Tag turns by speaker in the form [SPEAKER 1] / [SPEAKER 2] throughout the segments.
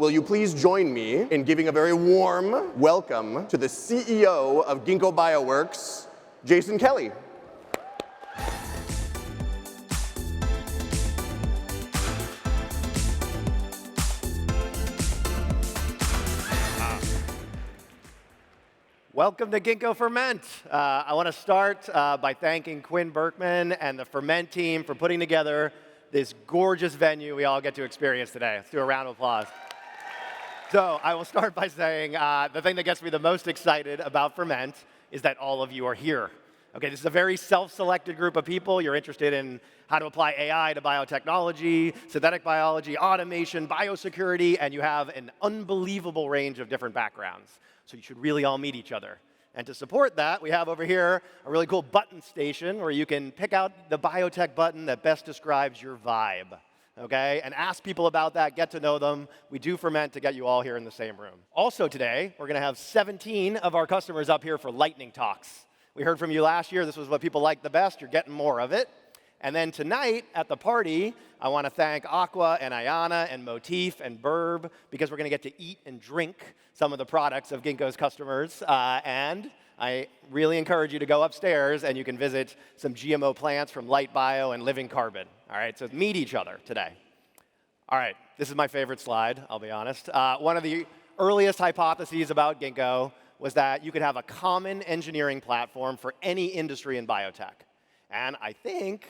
[SPEAKER 1] will you please join me in giving a very warm welcome to the CEO of Ginkgo Bioworks, Jason Kelly.
[SPEAKER 2] Welcome to Ginkgo Ferment. I want to start by thanking Quinn Berkman and the Ferment team for putting together this gorgeous venue we all get to experience today. Let's do a round of applause. So I will start by saying the thing that gets me the most excited about Ferment is that all of you are here. Okay, this is a very self-selected group of people. You're interested in how to apply AI to biotechnology, synthetic biology, automation, biosecurity, and you have an unbelievable range of different backgrounds. So you should really all meet each other. And to support that, we have over here a really cool button station where you can pick out the biotech button that best describes your vibe, okay? And ask people about that, get to know them. We do Ferment to get you all here in the same room. Also today, we're going to have 17 of our customers up here for lightning talks. We heard from you last year. This was what people liked the best. You're getting more of it. And then tonight at the party, I want to thank Aqua and Ayana and Motif and Burb because we're going to get to eat and drink some of the products of Ginkgo's customers. And I really encourage you to go upstairs and you can visit some GMO plants from Light Bio and Living Carbon. All right, so meet each other today. All right, this is my favorite slide, I'll be honest. One of the earliest hypotheses about Ginkgo was that you could have a common engineering platform for any industry in biotech. And I think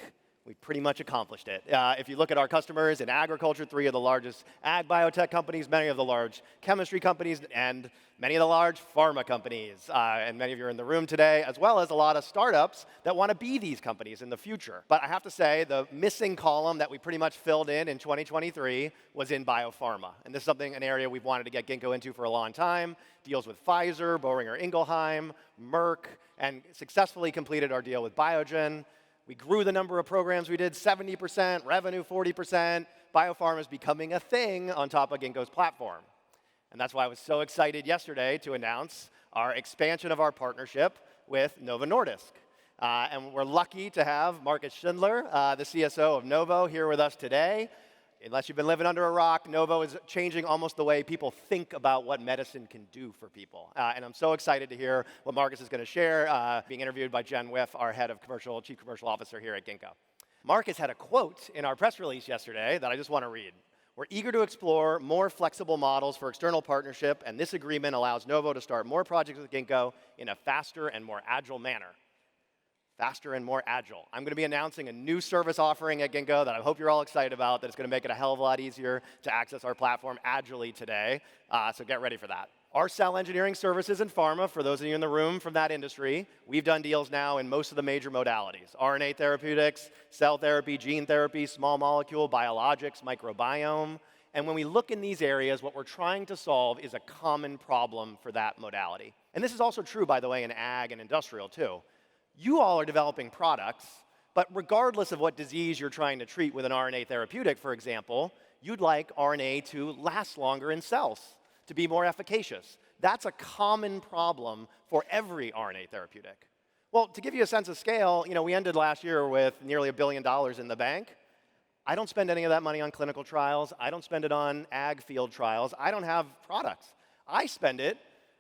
[SPEAKER 2] we pretty much accomplished it. If you look at our customers in agriculture, 3 of the largest ag biotech companies, many of the large chemistry companies, and many of the large pharma companies, and many of you are in the room today, as well as a lot of startups that want to be these companies in the future. But I have to say, the missing column that we pretty much filled in 2023 was in biopharma. And this is an area we've wanted to get Ginkgo into for a long time. Deals with Pfizer, Boehringer Ingelheim, Merck, and successfully completed our deal with Biogen. We grew the number of programs we did 70%, revenue 40%. Biopharma is becoming a thing on top of Ginkgo's platform. And that's why I was so excited yesterday to announce our expansion of our partnership with Novo Nordisk. And we're lucky to have Marcus Schindler, the CSO of Novo, here with us today. Unless you've been living under a rock, Novo is changing almost the way people think about what medicine can do for people. And I'm so excited to hear what Marcus is going to share, being interviewed by Jen Whiff, our head of Chief Commercial Officer here at Ginkgo. Marcus had a quote in our press release yesterday that I just want to read. We're eager to explore more flexible models for external partnership, and this agreement allows Novo to start more projects with Ginkgo in a faster and more agile manner. Faster and more agile. I'm going to be announcing a new service offering at Ginkgo that I hope you're all excited about, that is going to make it a hell of a lot easier to access our platform agilely today. So get ready for that. Our cell engineering services in pharma, for those of you in the room from that industry, we've done deals now in most of the major modalities. RNA therapeutics, cell therapy, gene therapy, small molecule, biologics, microbiome. And when we look in these areas, what we're trying to solve is a common problem for that modality. And this is also true, by the way, in ag and industrial, too. You all are developing products, but regardless of what disease you're trying to treat with an RNA therapeutic, for example, you'd like RNA to last longer in cells, to be more efficacious. That's a common problem for every RNA therapeutic. Well, to give you a sense of scale, we ended last year with nearly $1 billion in the bank. I don't spend any of that money on clinical trials. I don't spend it on ag field trials. I don't have products. I spend it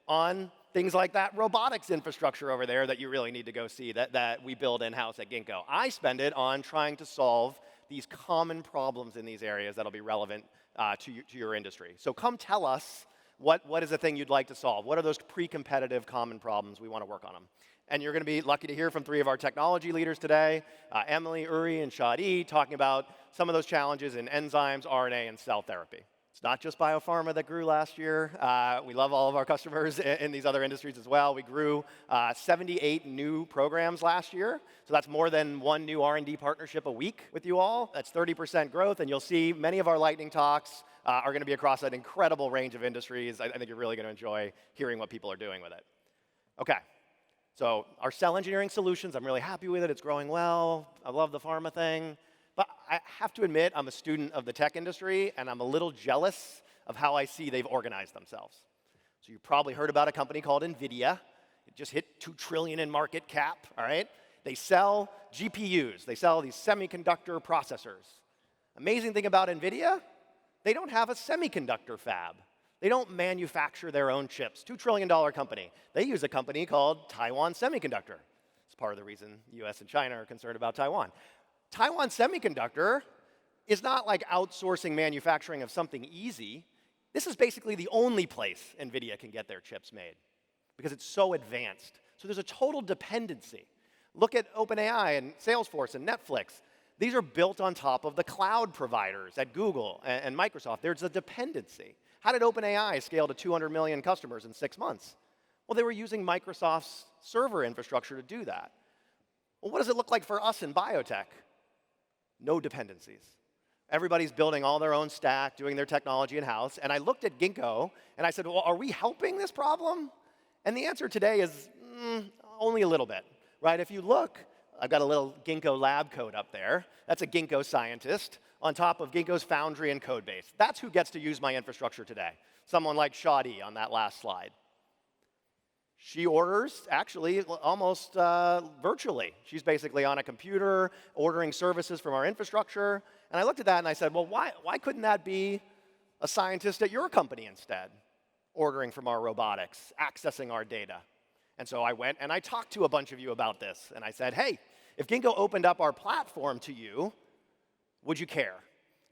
[SPEAKER 2] on things like that robotics infrastructure over there that you really need to go see that we build in-house at Ginkgo. I spend it on trying to solve these common problems in these areas that'll be relevant to your industry. So come tell us what is the thing you'd like to solve. What are those pre-competitive common problems? We want to work on them. And you're going to be lucky to hear from 3 of our technology leaders today, Emily, Uri, and Shadi, talking about some of those challenges in enzymes, RNA, and cell therapy. It's not just biopharma that grew last year. We love all of our customers in these other industries as well. We grew 78 new programs last year. So that's more than 1 new R&D partnership a week with you all. That's 30% growth. And you'll see many of our lightning talks are going to be across an incredible range of industries. I think you're really going to enjoy hearing what people are doing with it. OK, so our cell engineering solutions, I'm really happy with it. It's growing well. I love the pharma thing. But I have to admit, I'm a student of the tech industry, and I'm a little jealous of how I see they've organized themselves. So you've probably heard about a company called NVIDIA. It just hit $2 trillion in market cap, all right? They sell GPUs. They sell these semiconductor processors. Amazing thing about NVIDIA, They don't have a semiconductor fab. They don't manufacture their own chips. $2 trillion company. They use a company called Taiwan Semiconductor. It's part of the reason the US and China are concerned about Taiwan. Taiwan Semiconductor is not like outsourcing manufacturing of something easy. This is basically the only place NVIDIA can get their chips made because it's so advanced. So there's a total dependency. Look at OpenAI and Salesforce and Netflix. These are built on top of the cloud providers at Google and Microsoft. There's a dependency. How did OpenAI scale to 200 million customers in 6 months? Well, they were using Microsoft's server infrastructure to do that. Well, what does it look like for us in biotech? No dependencies. Everybody's building all their own stack, doing their technology in-house. And I looked at Ginkgo, and I said, well, are we helping this problem? And the answer today is only a little bit, right? If you look, I've got a little Ginkgo lab code up there. That's a Ginkgo scientist on top of Ginkgo's Foundry and code base. That's who gets to use my infrastructure today. Someone like Shadi on that last slide. She orders, actually, almost virtually. She's basically on a computer, ordering services from our infrastructure. And I looked at that and I said, well, why couldn't that be a scientist at your company instead, ordering from our robotics, accessing our data? And so I went and I talked to a bunch of you about this. And I said, hey, if Ginkgo opened up our platform to you, would you care?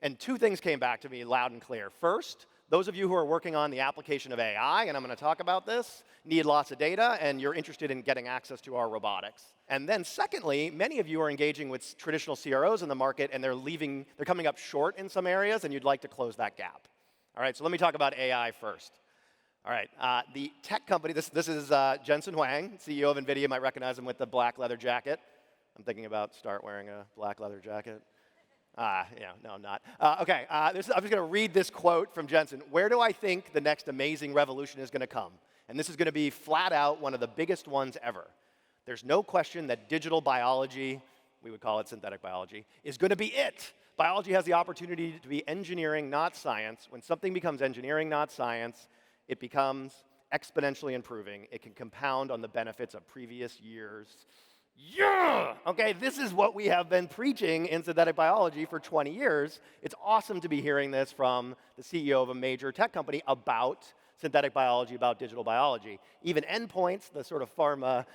[SPEAKER 2] And 2 things came back to me loud and clear. First, those of you who are working on the application of AI, and I'm going to talk about this, need lots of data, and you're interested in getting access to our robotics. And then secondly, many of you are engaging with traditional CROs in the market, and they're coming up short in some areas, and you'd like to close that gap. All right, so let me talk about AI first. All right, the tech company, this is Jensen Huang, CEO of NVIDIA. You might recognize him with the black leather jacket. I'm thinking about start wearing a black leather jacket. Yeah, no, I'm not. I'm just going to read this quote from Jensen. Where do I think the next amazing revolution is going to come? And this is going to be flat out one of the biggest ones ever. There's no question that digital biology, we would call it synthetic biology, is going to be it. Biology has the opportunity to be engineering, not science. When something becomes engineering, not science, it becomes exponentially improving. It can compound on the benefits of previous years. Yeah! Okay, this is what we have been preaching in synthetic biology for 20 years. It's awesome to be hearing this from the CEO of a major tech company about synthetic biology, about digital biology. Even Endpoints, the sort of pharma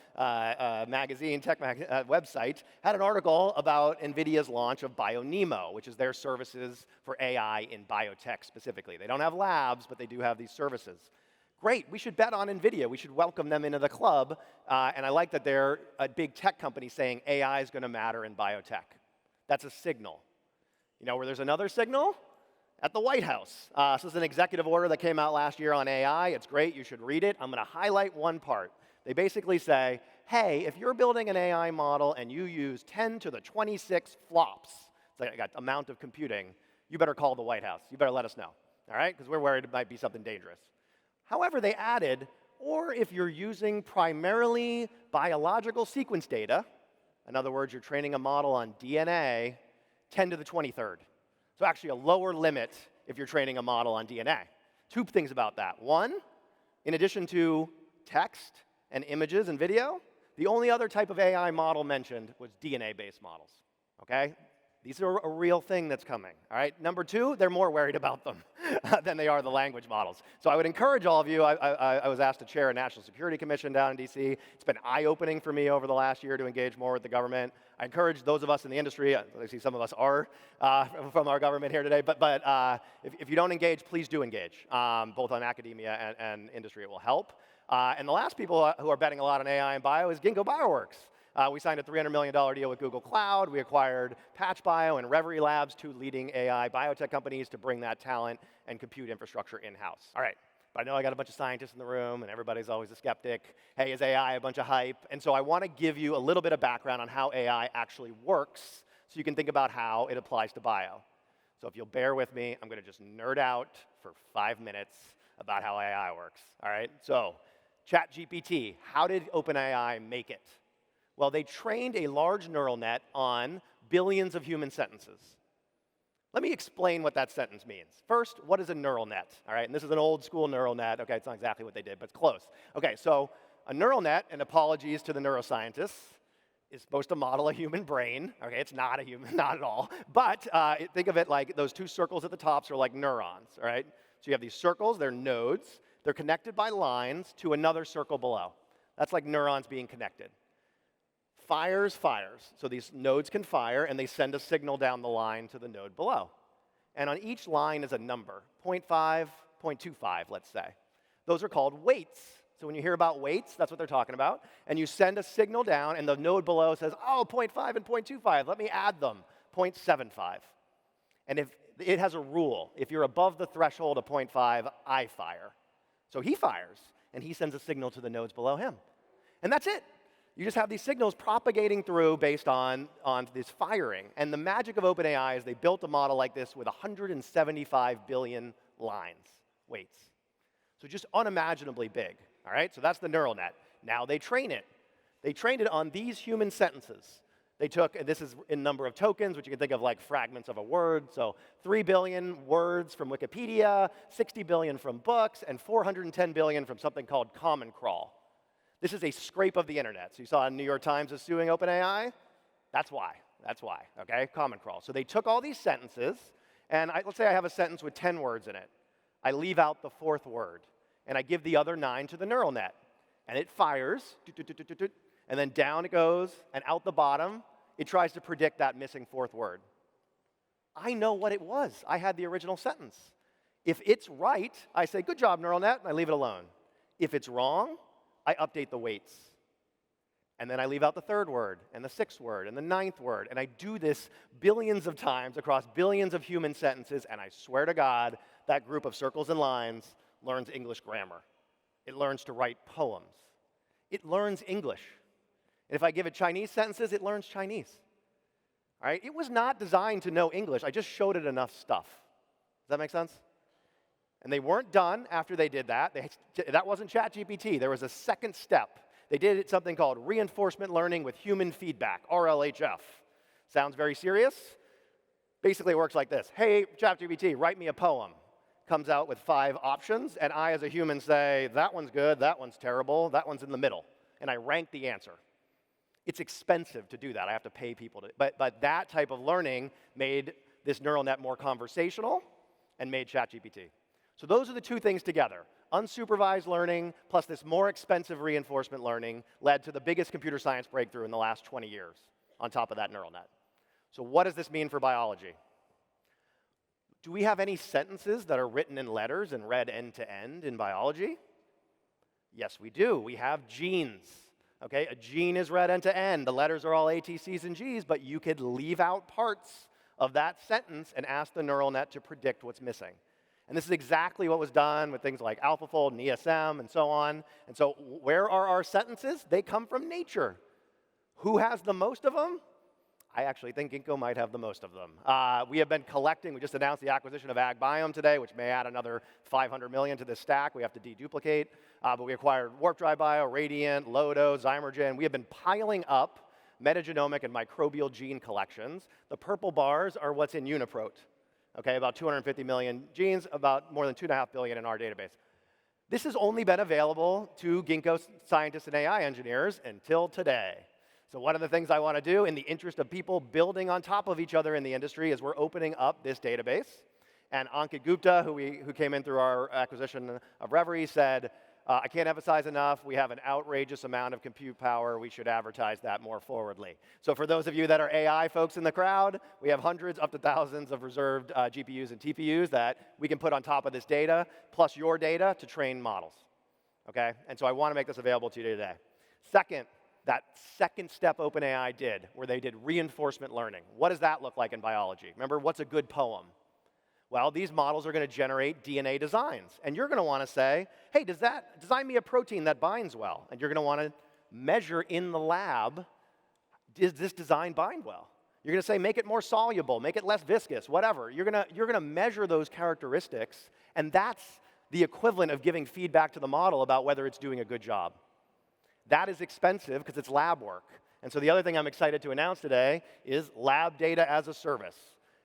[SPEAKER 2] magazine, website, had an article about NVIDIA's launch of BioNemo, which is their services for AI in biotech specifically. They don't have labs, but they do have these services. Great, we should bet on NVIDIA. We should welcome them into the club. And I like that they're a big tech company saying AI is going to matter in biotech. That's a signal. You know where there's another signal? At the White House. So this is an executive order that came out last year on AI. It's great. You should read it. I'm going to highlight one part. They basically say, hey, if you're building an AI model and you use 10 to the 26 flops, it's like that amount of computing, you better call the White House. You better let us know, all right? Because we're worried it might be something dangerous. However, they added, or if you're using primarily biological sequence data, in other words, you're training a model on DNA, 10 to the 23rd. So actually a lower limit if you're training a model on DNA. 2 things about that. One, in addition to text and images and video, the only other type of AI model mentioned was DNA-based models, okay? These are a real thing that's coming, all right? Number 2, they're more worried about them than they are the language models. So I would encourage all of you, I was asked to chair a national security commission down in DC. It's been eye-opening for me over the last year to engage more with the government. I encourage those of us in the industry, I see some of us are from our government here today, but if you don't engage, please do engage, both on academia and industry. It will help. And the last people who are betting a lot on AI and bio is Ginkgo Bioworks. We signed a $300 million deal with Google Cloud. We acquired PatchBio and Reverie Labs, 2 leading AI biotech companies, to bring that talent and compute infrastructure in-house. All right, but I know I got a bunch of scientists in the room, and everybody's always a skeptic. Hey, is AI a bunch of hype? And so I want to give you a little bit of background on how AI actually works so you can think about how it applies to bio. So if you'll bear with me, I'm going to just nerd out for 5 minutes about how AI works. All right, so ChatGPT, how did OpenAI make it? Well, they trained a large neural net on billions of human sentences. Let me explain what that sentence means. First, what is a neural net? All right, and this is an old school neural net. Okay, it's not exactly what they did, but it's close. Okay, so a neural net, and apologies to the neuroscientists, is supposed to model a human brain. Okay, it's not a human, not at all. But think of it like those two circles at the tops are like neurons, all right? So you have these circles, they're nodes. They're connected by lines to another circle below. That's like neurons being connected. Fires. So these nodes can fire, and they send a signal down the line to the node below. And on each line is a number, 0.5, 0.25, let's say. Those are called weights. So when you hear about weights, that's what they're talking about. And you send a signal down, and the node below says, oh, 0.5 and 0.25, let me add them, 0.75. And if it has a rule, if you're above the threshold of 0.5, I fire. So he fires, and he sends a signal to the nodes below him. And that's it. You just have these signals propagating through based on this firing. And the magic of OpenAI is they built a model like this with 175 billion lines, weights. So just unimaginably big, all right? So that's the neural net. Now they train it. They trained it on these human sentences. They took, this is in number of tokens, which you can think of like fragments of a word. So 3 billion words from Wikipedia, 60 billion from books, and 410 billion from something called Common Crawl. This is a scrape of the internet. So you saw New York Times is suing OpenAI? That's why, okay? Common Crawl. So they took all these sentences, and let's say I have a sentence with 10 words in it. I leave out the 4th word, and I give the other 9 to the neural net. And it fires, and then down it goes, and out the bottom, it tries to predict that missing 4th word. I know what it was. I had the original sentence. If it's right, I say, good job, neural net, and I leave it alone. If it's wrong, I update the weights. And then I leave out the 3rd word, and the 6th word, and the 9th word. And I do this billions of times across billions of human sentences, and I swear to God, that group of circles and lines learns English grammar. It learns to write poems. It learns English. And if I give it Chinese sentences, it learns Chinese. All right? It was not designed to know English. I just showed it enough stuff. Does that make sense? And they weren't done after they did that. That wasn't ChatGPT. There was a second step. They did something called reinforcement learning with human feedback, RLHF. Sounds very serious. Basically, it works like this. Hey, ChatGPT, write me a poem. Comes out with 5 options, and I, as a human, say, that one's good, that one's terrible, that one's in the middle. And I rank the answer. It's expensive to do that. I have to pay people to, but that type of learning made this neural net more conversational and made ChatGPT. So those are the two things together. Unsupervised learning plus this more expensive reinforcement learning led to the biggest computer science breakthrough in the last 20 years on top of that neural net. So what does this mean for biology? Do we have any sentences that are written in letters and read end to end in biology? Yes, we do. We have genes. Okay, a gene is read end to end. The letters are all A, T, C's, and G's, but you could leave out parts of that sentence and ask the neural net to predict what's missing. And this is exactly what was done with things like AlphaFold and ESM and so on. And so where are our sentences? They come from nature. Who has the most of them? I actually think Ginkgo might have the most of them. We have been collecting. We just announced the acquisition of AgBiome today, which may add another 500 million to this stack. We have to deduplicate. But we acquired Warp Drive Bio, Radiant, Lodo, Zymergen. We have been piling up metagenomic and microbial gene collections. The purple bars are what's in Uniprot. Okay, about 250 million genes, about more than 2.5 billion in our database. This has only been available to Ginkgo scientists and AI engineers until today. So one of the things I want to do in the interest of people building on top of each other in the industry is we're opening up this database. And Ankit Gupta, who came in through our acquisition of Reverie, said, I can't emphasize enough, we have an outrageous amount of compute power. We should advertise that more forwardly. So for those of you that are AI folks in the crowd, we have hundreds up to thousands of reserved GPUs and TPUs that we can put on top of this data, plus your data to train models. Okay? And so I want to make this available to you today. Second, that second step OpenAI did, where they did reinforcement learning. What does that look like in biology? Remember, what's a good poem? Well, these models are going to generate DNA designs. And you're going to want to say, hey, design me a protein that binds well. And you're going to want to measure in the lab, does this design bind well? You're going to say, make it more soluble, make it less viscous, whatever. You're going to measure those characteristics, and that's the equivalent of giving feedback to the model about whether it's doing a good job. That is expensive because it's lab work. And so the other thing I'm excited to announce today is lab data as a service.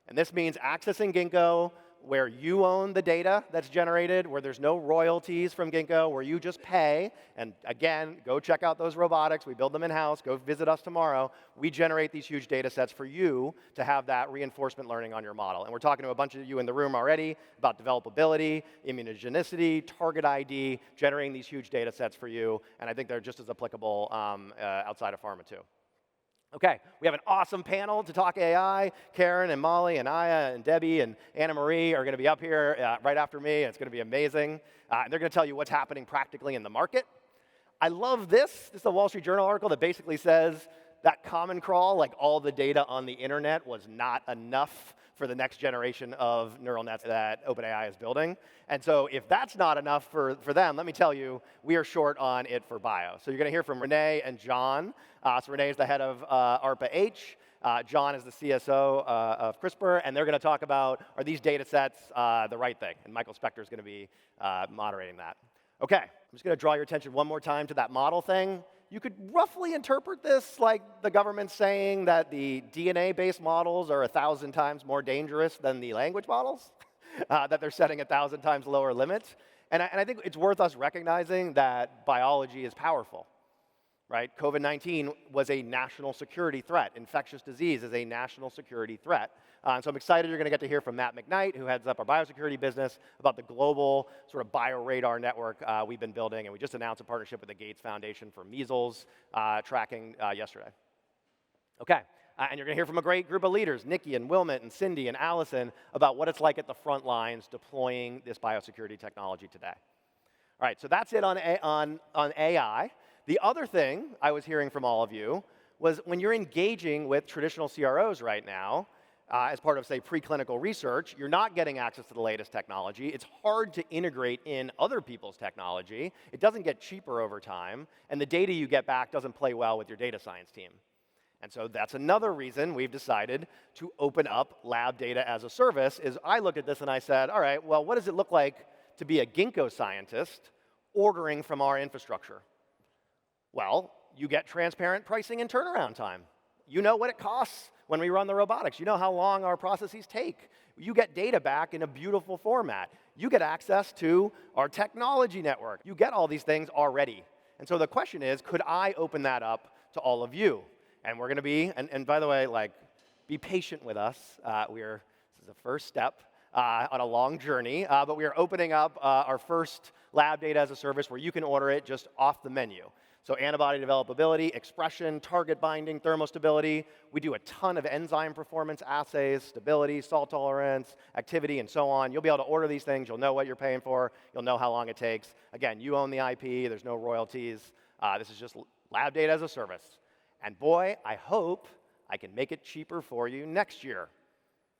[SPEAKER 2] And this means accessing Ginkgo where you own the data that's generated, where there's no royalties from Ginkgo, where you just pay. And again, go check out those robotics. We build them in-house. Go visit us tomorrow. We generate these huge data sets for you to have that reinforcement learning on your model. And we're talking to a bunch of you in the room already about developability, immunogenicity, target ID, generating these huge data sets for you. And I think they're just as applicable outside of pharma, too. Okay, we have an awesome panel to talk AI. Karen and Molly and Aya and Debbie and Anna Marie are going to be up here right after me. It's going to be amazing. And they're going to tell you what's happening practically in the market. I love this. This is a Wall Street Journal article that basically says that Common Crawl, like all the data on the internet, was not enough for the next generation of neural nets that OpenAI is building. And so if that's not enough for them, let me tell you, we are short on it for bio. So you're going to hear from Renee and John. So Renee is the head of ARPA-H. John is the CSO of CRISPR, and they're going to talk about, are these data sets the right thing? And Michael Spector is going to be moderating that. Okay, I'm just going to draw your attention one more time to that model thing. You could roughly interpret this like the government saying that the DNA-based models are 1,000 times more dangerous than the language models, that they're setting 1,000 times lower limits. And I think it's worth us recognizing that biology is powerful, right? COVID-19 was a national security threat. Infectious disease is a national security threat. So I'm excited you're going to get to hear from Matt McKnight, who heads up our biosecurity business, about the global sort of bioradar network we've been building. And we just announced a partnership with the Gates Foundation for measles tracking yesterday. Okay, and you're going to hear from a great group of leaders, Nikki and Wilmot and Cindy and Allison, about what it's like at the front lines deploying this biosecurity technology today. All right, so that's it on AI. The other thing I was hearing from all of you was when you're engaging with traditional CROs right now, as part of, say, preclinical research, you're not getting access to the latest technology. It's hard to integrate in other people's technology. It doesn't get cheaper over time, and the data you get back doesn't play well with your data science team. And so that's another reason we've decided to open up lab data as a service. Is I looked at this and I said, all right, well, what does it look like to be a Ginkgo scientist ordering from our infrastructure? Well, you get transparent pricing and turnaround time. You know what it costs when we run the robotics. You know how long our processes take. You get data back in a beautiful format. You get access to our technology network. You get all these things already. And so the question is, could I open that up to all of you? And we're going to be, and by the way, like, be patient with us. This is the first step on a long journey, but we are opening up our first lab data as a service where you can order it just off the menu. So antibody developability, expression, target binding, thermostability. We do a ton of enzyme performance assays, stability, salt tolerance, activity, and so on. You'll be able to order these things. You'll know what you're paying for. You'll know how long it takes. Again, you own the IP. There's no royalties. This is just lab data as a service. And boy, I hope I can make it cheaper for you next year.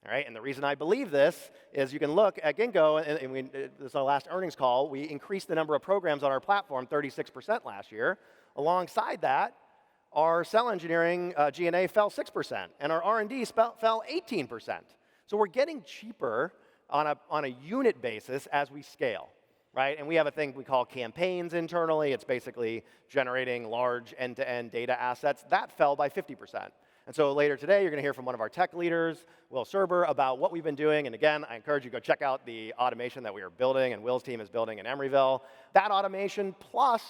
[SPEAKER 2] All right, and the reason I believe this is you can look at Ginkgo, and this is our last earnings call. We increased the number of programs on our platform 36% last year. Alongside that, our cell engineering G&A fell 6%, and our R&D fell 18%. So we're getting cheaper on a unit basis as we scale, right? And we have a thing we call campaigns internally. It's basically generating large end-to-end data assets. That fell by 50%. And so later today, you're going to hear from one of our tech leaders, Will Serber, about what we've been doing. And again, I encourage you to go check out the automation that we are building and Will's team is building in Emeryville. That automation plus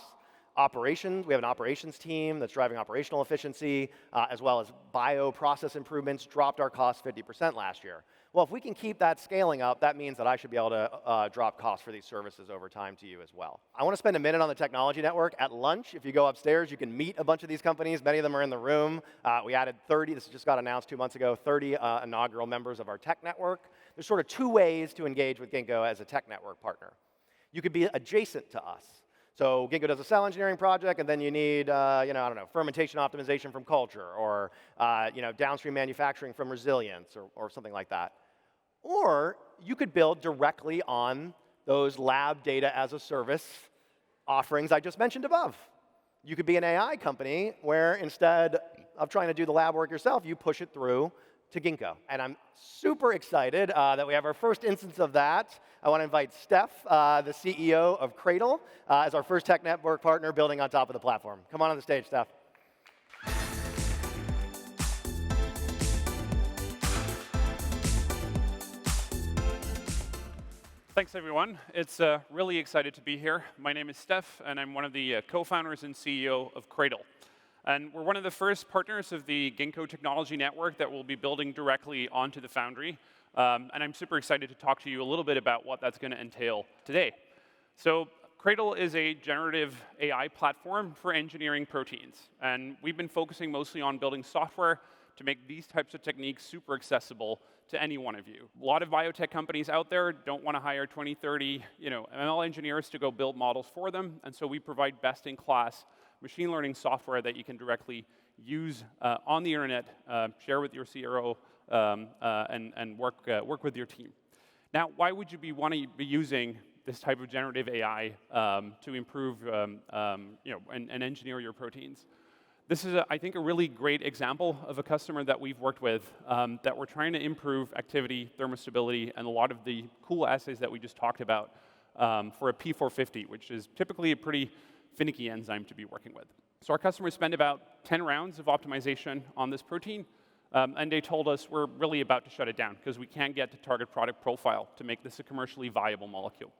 [SPEAKER 2] operations. We have an operations team that's driving operational efficiency, as well as bioprocess improvements, dropped our costs 50% last year. Well, if we can keep that scaling up, that means that I should be able to drop costs for these services over time to you as well. I want to spend a minute on the technology network. At lunch, if you go upstairs, you can meet a bunch of these companies. Many of them are in the room. We added 30, this just got announced 2 months ago, 30 inaugural members of our tech network. There's sort of 2 ways to engage with Ginkgo as a tech network partner. You could be adjacent to us. So Ginkgo does a cell engineering project, and then you need, I don't know, fermentation optimization from culture, or downstream manufacturing from resilience, or something like that. Or you could build directly on those lab data as a service offerings I just mentioned above. You could be an AI company where instead of trying to do the lab work yourself, you push it through to Ginkgo. And I'm super excited that we have our first instance of that. I want to invite Steph, the CEO of Cradle, as our first tech network partner building on top of the platform. Come on the stage, Steph.
[SPEAKER 3] Thanks, everyone. It's really excited to be here. My name is Steph, and I'm one of the co-founders and CEO of Cradle. And we're one of the first partners of the Ginkgo Technology Network that will be building directly onto the Foundry. And I'm super excited to talk to you a little bit about what that's going to entail today. So Cradle is a generative AI platform for engineering proteins. And we've been focusing mostly on building software to make these types of techniques super accessible to any one of you. A lot of biotech companies out there don't want to hire 20, 30 ML engineers to go build models for them, and so we provide best-in-class machine learning software that you can directly use on the internet, share with your CRO, and work with your team. Now, why would you want to be using this type of generative AI to improve and engineer your proteins? This is, I think, a really great example of a customer that we've worked with that we're trying to improve activity, thermostability, and a lot of the cool assays that we just talked about for a P450, which is typically a pretty finicky enzyme to be working with. So our customers spend about 10 rounds of optimization on this protein, and they told us we're really about to shut it down because we can't get to target product profile to make this a commercially viable molecule.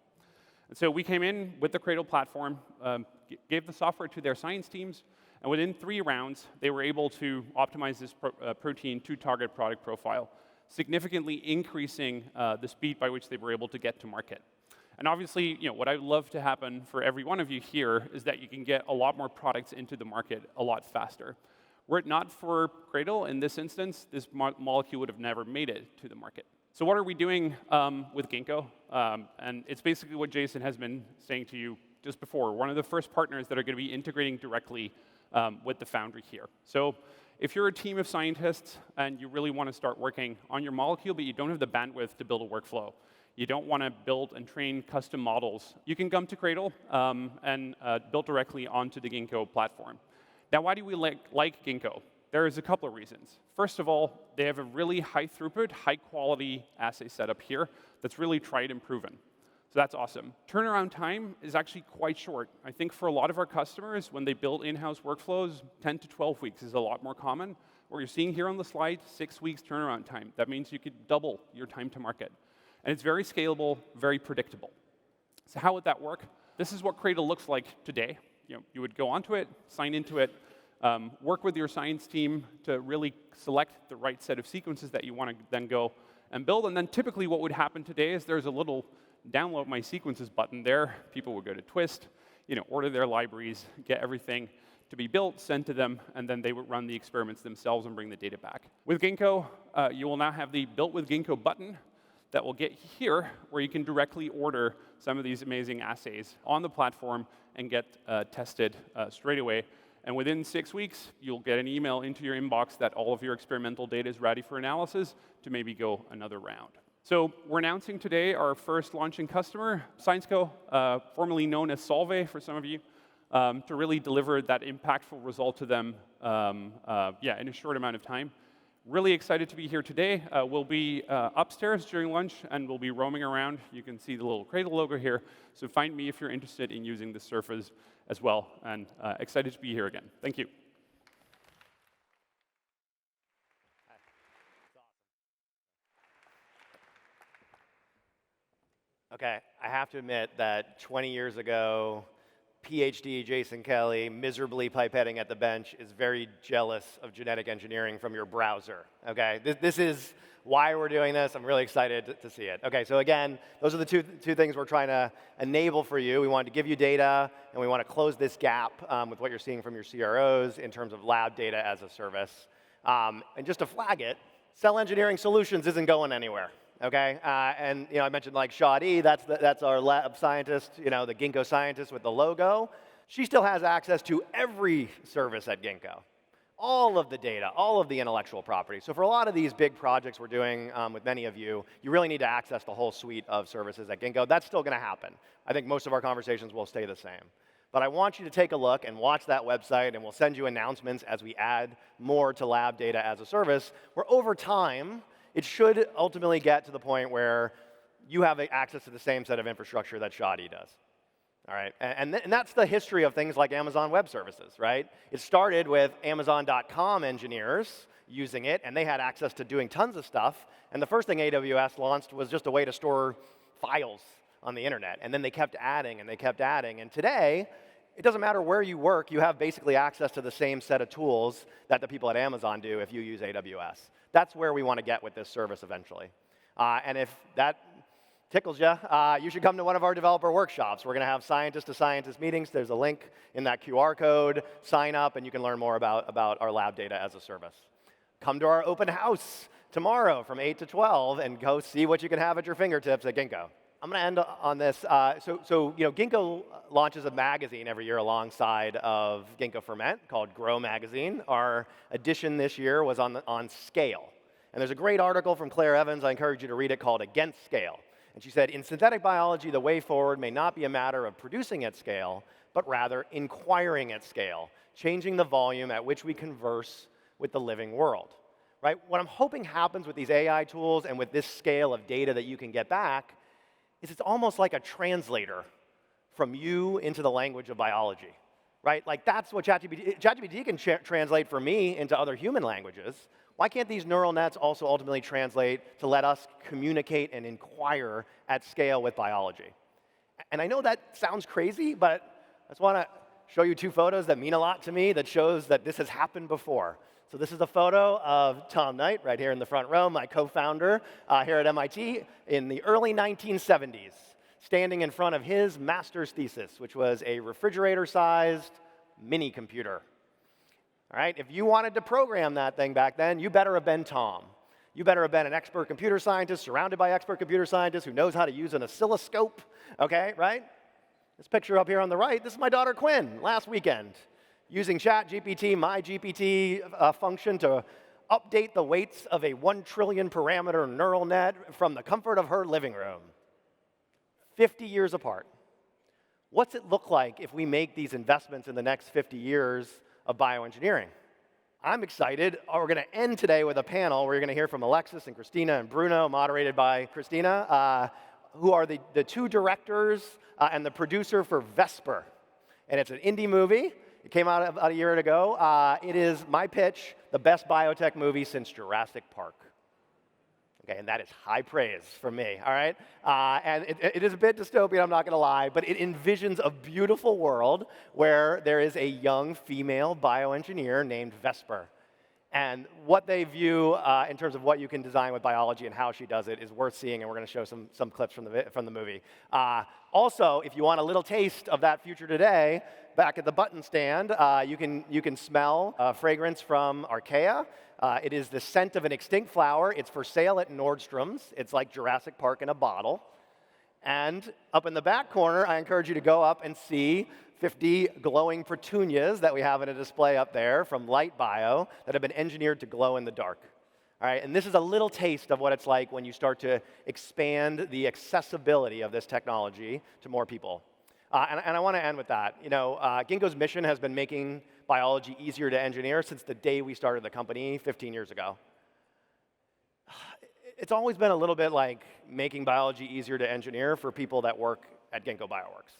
[SPEAKER 3] And so we came in with the Cradle platform, gave the software to their science teams, and within 3 rounds, they were able to optimize this protein to target product profile, significantly increasing the speed by which they were able to get to market. And obviously, what I'd love to happen for every one of you here is that you can get a lot more products into the market a lot faster. Were it not for Cradle, in this instance, this molecule would have never made it to the market. So what are we doing with Ginkgo? And it's basically what Jason has been saying to you just before. One of the first partners that are going to be integrating directly with the Foundry here. So if you're a team of scientists and you really want to start working on your molecule, but you don't have the bandwidth to build a workflow, you don't want to build and train custom models, you can come to Cradle and build directly onto the Ginkgo platform. Now, why do we like Ginkgo? There's a couple of reasons. First of all, they have a really high throughput, high quality assay setup here that's really tried and proven. So that's awesome. Turnaround time is actually quite short. I think for a lot of our customers, when they build in-house workflows, 10 to 12 weeks is a lot more common. What you're seeing here on the slide, 6 weeks turnaround time. That means you could double your time to market. And it's very scalable, very predictable. So how would that work? This is what Cradle looks like today. You would go onto it, sign into it, work with your science team to really select the right set of sequences that you want to then go and build. And then typically what would happen today is there's a little download my sequences button there. People would go to Twist, order their libraries, get everything to be built, sent to them, and then they would run the experiments themselves and bring the data back. With Ginkgo, you will now have the Built with Ginkgo button that will get here, where you can directly order some of these amazing assays on the platform and get tested straight away. And within 6 weeks, you'll get an email into your inbox that all of your experimental data is ready for analysis to maybe go another round. So we're announcing today our first launching customer, ScienceCo, formerly known as Solvay for some of you, to really deliver that impactful result to them in a short amount of time. Really excited to be here today. We'll be upstairs during lunch, and we'll be roaming around. You can see the little Cradle logo here. So find me if you're interested in using the surface as well. And excited to be here again. Thank you.
[SPEAKER 2] Okay, I have to admit that 20 years ago, PhD Jason Kelly, miserably pipetting at the bench, is very jealous of genetic engineering from your browser. Okay, this is why we're doing this. I'm really excited to see it. Okay, so again, those are the two things we're trying to enable for you. We wanted to give you data, and we want to close this gap with what you're seeing from your CROs in terms of lab data as a service. And just to flag it, Cell Engineering Solutions isn't going anywhere. Okay, and I mentioned like Shadi, that's our lab scientist, the Ginkgo scientist with the logo. She still has access to every service at Ginkgo, all of the data, all of the intellectual property. So for a lot of these big projects we're doing with many of you, you really need to access the whole suite of services at Ginkgo. That's still going to happen. I think most of our conversations will stay the same. But I want you to take a look and watch that website, and we'll send you announcements as we add more to lab data as a service, where over time, it should ultimately get to the point where you have access to the same set of infrastructure that Shadi does. All right, and that's the history of things like Amazon Web Services, right? It started with Amazon.com engineers using it, and they had access to doing tons of stuff. And the first thing AWS launched was just a way to store files on the internet. And then they kept adding, and they kept adding. And today, it doesn't matter where you work, you have basically access to the same set of tools that the people at Amazon do if you use AWS. That's where we want to get with this service eventually. And if that tickles you, you should come to one of our developer workshops. We're going to have scientist-to-scientist meetings. There's a link in that QR code. Sign up, and you can learn more about our lab data as a service. Come to our open house tomorrow from 8 to 12 and go see what you can have at your fingertips at Ginkgo. I'm going to end on this. Ginkgo launches a magazine every year alongside of Ginkgo Ferment called Grow Magazine. Our edition this year was on scale. And there's a great article from Claire Evans, I encourage you to read it, called Against Scale. And she said, in synthetic biology, the way forward may not be a matter of producing at scale, but rather inquiring at scale, changing the volume at which we converse with the living world. Right? What I'm hoping happens with these AI tools and with this scale of data that you can get back is it's almost like a translator from you into the language of biology. Right? Like that's what ChatGPT can translate for me into other human languages. Why can't these neural nets also ultimately translate to let us communicate and inquire at scale with biology? And I know that sounds crazy, but I just want to show you two photos that mean a lot to me that shows that this has happened before. So this is a photo of Tom Knight right here in the front row, my co-founder here at MIT in the early 1970s, standing in front of his master's thesis, which was a refrigerator-sized mini computer. All right, if you wanted to program that thing back then, you better have been Tom. You better have been an expert computer scientist surrounded by expert computer scientists who knows how to use an oscilloscope, okay, right? This picture up here on the right, this is my daughter Quinn last weekend, using ChatGPT, my GPT function to update the weights of a 1 trillion parameter neural net from the comfort of her living room. 50 years apart. What's it look like if we make these investments in the next 50 years of bioengineering? I'm excited. We're going to end today with a panel where you're going to hear from Alexis and Christina and Bruno, moderated by Christina, who are the two directors and the producer for Vesper. And it's an indie movie. It came out about a year ago. It is my pitch, the best biotech movie since Jurassic Park. Okay, and that is high praise from me, all right? And it is a bit dystopian, I'm not going to lie, but it envisions a beautiful world where there is a young female bioengineer named Vesper. And what they view in terms of what you can design with biology and how she does it is worth seeing, and we're going to show some clips from the movie. Also, if you want a little taste of that future today, back at the button stand, you can smell fragrance from Archaea. It is the scent of an extinct flower. It's for sale at Nordstrom's. It's like Jurassic Park in a bottle. And up in the back corner, I encourage you to go up and see 50 glowing petunias that we have in a display up there from Light Bio that have been engineered to glow in the dark. All right, and this is a little taste of what it's like when you start to expand the accessibility of this technology to more people. And I want to end with that. You know, Ginkgo's mission has been making biology easier to engineer since the day we started the company 15 years ago. It's always been a little bit like making biology easier to engineer for people that work at Ginkgo Bioworks.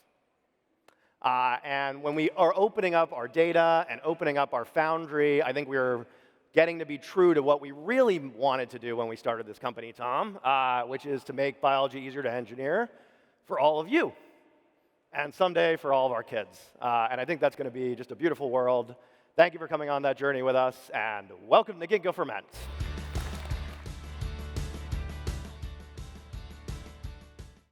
[SPEAKER 2] And when we are opening up our data and opening up our foundry, I think we're getting to be true to what we really wanted to do when we started this company, Tom, which is to make biology easier to engineer for all of you. And someday for all of our kids. And I think that's going to be just a beautiful world. Thank you for coming on that journey with us, and welcome to Ginkgo Ferment.